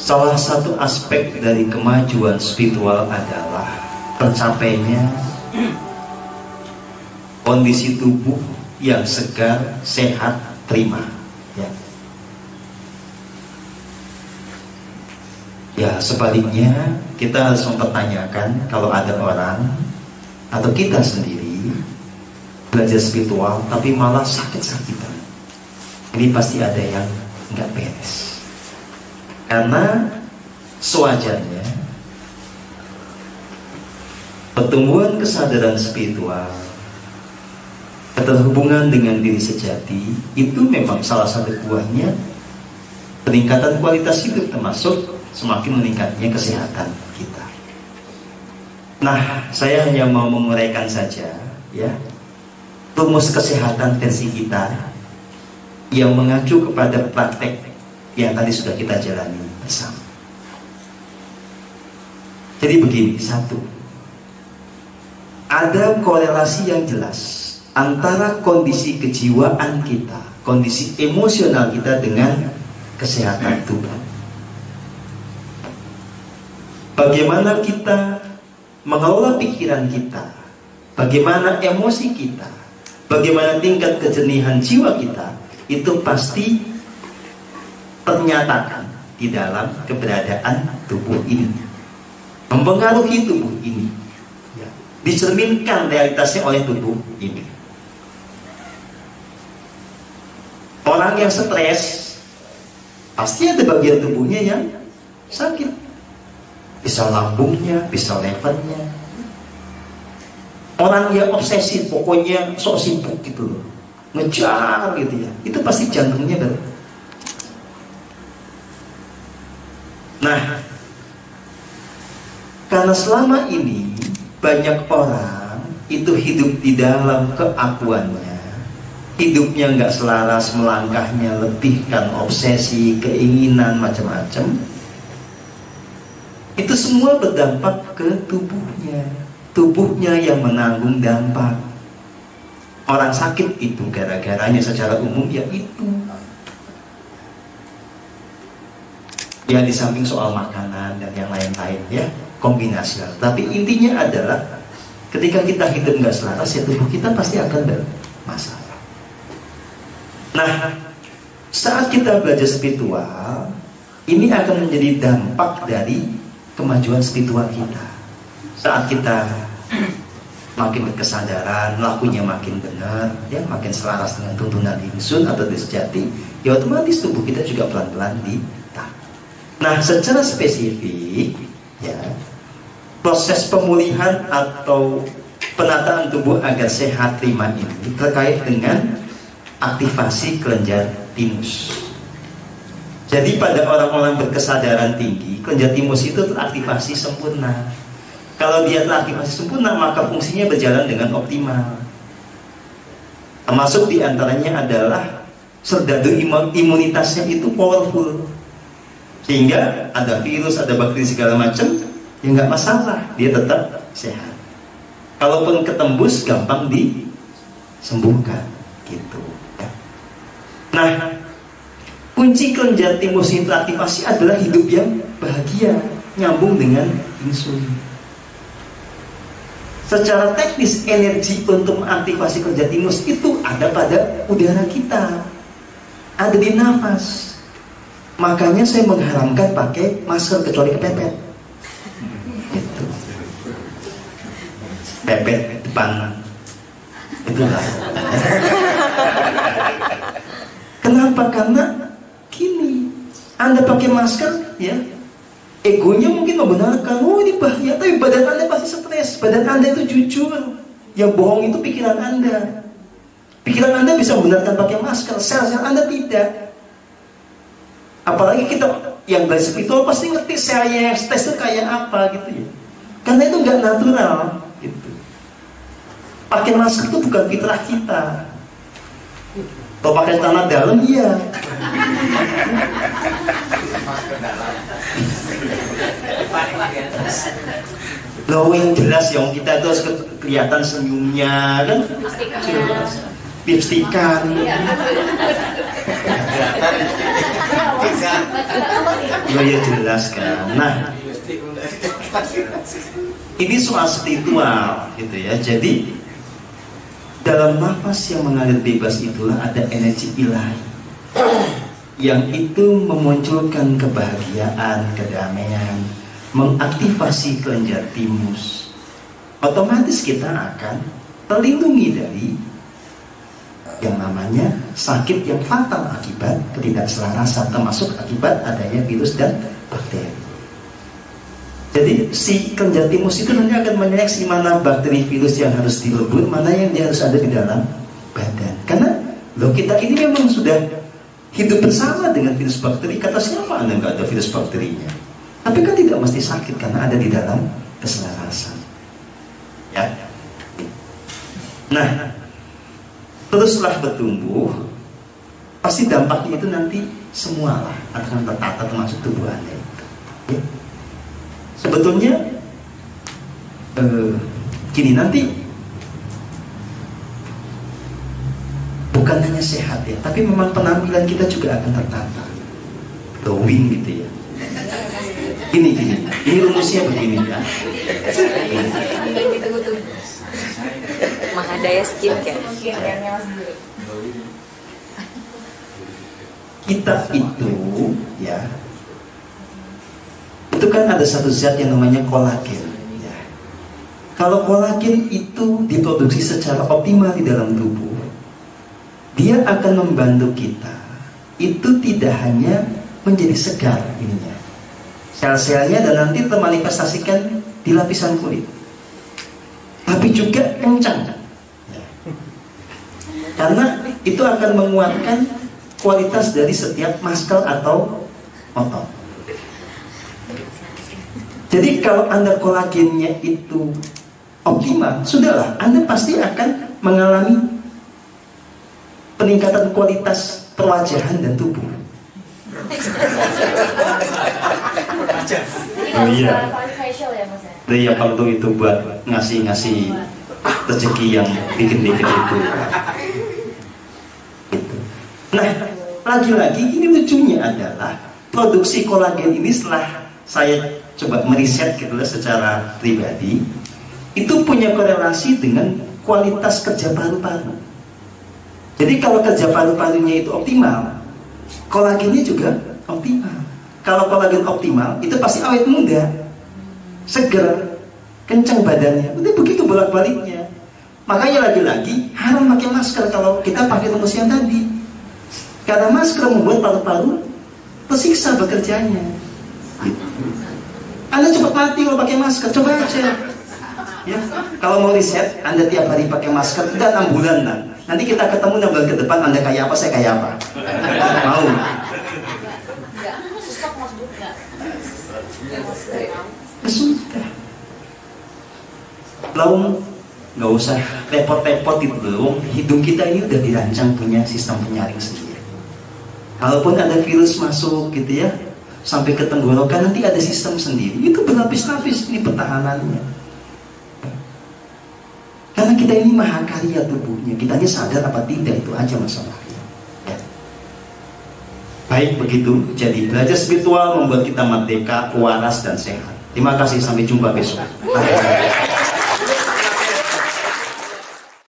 Salah satu aspek dari kemajuan spiritual adalah tercapainya kondisi tubuh yang segar, sehat, prima. Ya, sebaliknya kita harus mempertanyakan kalau ada orang atau kita sendiri belajar spiritual tapi malah sakit-sakitan. Ini pasti ada yang nggak beres. Karena sewajarnya pertumbuhan kesadaran spiritual, keterhubungan dengan diri sejati, itu memang salah satu buahnya peningkatan kualitas hidup, termasuk semakin meningkatnya kesehatan kita. Nah, saya hanya mau menguraikan saja, ya, rumus kesehatan versi kita yang mengacu kepada praktek yang tadi sudah kita jalani bersama. Jadi begini, satu, ada korelasi yang jelas antara kondisi kejiwaan kita, kondisi emosional kita dengan kesehatan tubuh. Bagaimana kita mengelola pikiran kita, bagaimana emosi kita, bagaimana tingkat kejernihan jiwa kita, itu pasti ternyatakan di dalam keberadaan tubuh ini, mempengaruhi tubuh ini, dicerminkan realitasnya oleh tubuh ini. Orang yang stres pasti ada bagian tubuhnya yang sakit. Bisa lambungnya, bisa levernya. Orang yang obsesif, pokoknya sok sibuk gitu loh, ngejar gitu ya, itu pasti jantungnya baru. Nah, karena selama ini banyak orang itu hidup di dalam keakuannya, hidupnya nggak selaras, melangkahnya lebihkan obsesi, keinginan macam-macam. Itu semua berdampak ke tubuhnya. Tubuhnya yang menanggung dampak. Orang sakit itu gara-garanya secara umum ya itu. Ya, di samping soal makanan dan yang lain-lain ya, kombinasi. Tapi intinya adalah ketika kita hidup nggak selaras, ya tubuh kita pasti akan bermasalah. Nah, saat kita belajar spiritual, ini akan menjadi dampak dari kemajuan spiritual kita. Saat kita makin berkesadaran, lakunya makin benar, ya, makin selaras dengan tuntunan ingsun atau diri sejati, ya otomatis tubuh kita juga pelan-pelan ditata. Nah, secara spesifik, ya, proses pemulihan atau penataan tubuh agar sehat prima ini terkait dengan aktivasi kelenjar timus. Jadi pada orang-orang berkesadaran tinggi, kelenjar timus itu teraktivasi sempurna. Kalau dia teraktivasi sempurna, maka fungsinya berjalan dengan optimal. Termasuk diantaranya adalah serdadu imunitasnya itu powerful. Sehingga ada virus, ada bakteri segala macam, ya nggak masalah, dia tetap sehat. Kalaupun ketembus, gampang disembuhkan, gitu. Nah, kunci kelenjar timus ini teraktivasi adalah hidup yang bahagia, nyambung dengan insulin. Secara teknis, energi untuk mengaktifasi kelenjar timus itu ada pada udara kita, ada di nafas. Makanya saya mengharamkan pakai masker kecuali kepepet. Gitu. Pepet depan itulah. Kenapa? Karena gini, Anda pakai masker, ya, egonya mungkin membenarkan, oh ini bahaya, tapi badan Anda pasti stres. Badan Anda itu jujur, yang bohong itu pikiran Anda. Pikiran Anda bisa membenarkan pakai masker, sel-sel Anda tidak. Apalagi kita yang belajar spiritual pasti ngerti selnya yang stres itu kayak apa gitu ya. Karena itu nggak natural gitu. Pakai masker itu bukan fitrah kita. Kalau pakai celana dalam, iya. Loh, yang jelas yang kita itu harus kelihatan senyumnya kan, lipstikan. Oh ya jelas kan. Nah, ini soal spiritual gitu ya. Jadi dalam nafas yang mengalir bebas itulah ada energi ilahi yang itu memunculkan kebahagiaan, kedamaian, mengaktifasi kelenjar timus. Otomatis kita akan terlindungi dari yang namanya sakit yang fatal akibat ketidakselarasan, termasuk akibat adanya virus dan bakteri. Jadi si kelenjar timus itu nanti akan menyeleksi mana bakteri virus yang harus dilebur, mana yang dia harus ada di dalam badan. Karena loh, kita ini memang sudah hidup bersama dengan virus bakteri. Kata siapa Anda nggak ada virus bakterinya? Tapi kan tidak mesti sakit karena ada di dalam keselarasan. Ya. Nah, teruslah bertumbuh, pasti dampaknya itu nanti semualah akan tertata termasuk tubuh Anda itu. Ya. Sebetulnya gini, nanti bukan hanya sehat ya, tapi memang penampilan kita juga akan tertata, glowing gitu ya. Ini rumusnya begini ya. Mahadaya Skincare. Kita itu ya, itu kan ada satu zat yang namanya kolagen ya. Kalau kolagen itu diproduksi secara optimal di dalam tubuh, dia akan membantu kita itu tidak hanya menjadi segar ininya, sel-selnya, dan nanti termanifestasikan di lapisan kulit, tapi juga kencang ya. Karena itu akan menguatkan kualitas dari setiap muscle atau otot. Jadi kalau Anda kolagennya itu optimal, sudahlah, Anda pasti akan mengalami peningkatan kualitas perwajahan dan tubuh. Oh iya. Iya, kalau itu buat ngasih rezeki yang dikit-dikit itu. Nah, lagi-lagi ini lucunya adalah produksi kolagen ini setelah saya coba meriset gitu secara pribadi, itu punya korelasi dengan kualitas kerja paru-paru. Jadi kalau kerja paru-parunya itu optimal, kolagennya juga optimal. Kalau kolagen optimal, itu pasti awet muda, seger, kencang badannya. Udah begitu bolak-baliknya. Makanya lagi-lagi haram pakai masker kalau kita pakai rumus yang tadi. Karena masker membuat paru-paru tersiksa bekerjanya. Gitu. Anda cepat mati kalau pakai masker, coba aja. Ya, kalau mau riset, Anda tiap hari pakai masker, udah 6 bulan lah. Nanti kita ketemu 6 bulan ke depan, Anda kayak apa, saya kayak apa. Mau? Sudah. Belum, nggak usah repot-repot itu belum. Hidung kita ini udah dirancang punya sistem penyaring sendiri. Kalaupun ada virus masuk gitu ya, sampai ke tenggorokan, nanti ada sistem sendiri. Itu berlapis-lapis ini pertahanannya. Karena kita ini mahakarya tubuhnya, kita hanya sadar apa tidak, itu aja masalahnya. Ya. Baik begitu, jadi belajar spiritual membuat kita merdeka, waras dan sehat. Terima kasih, sampai jumpa besok.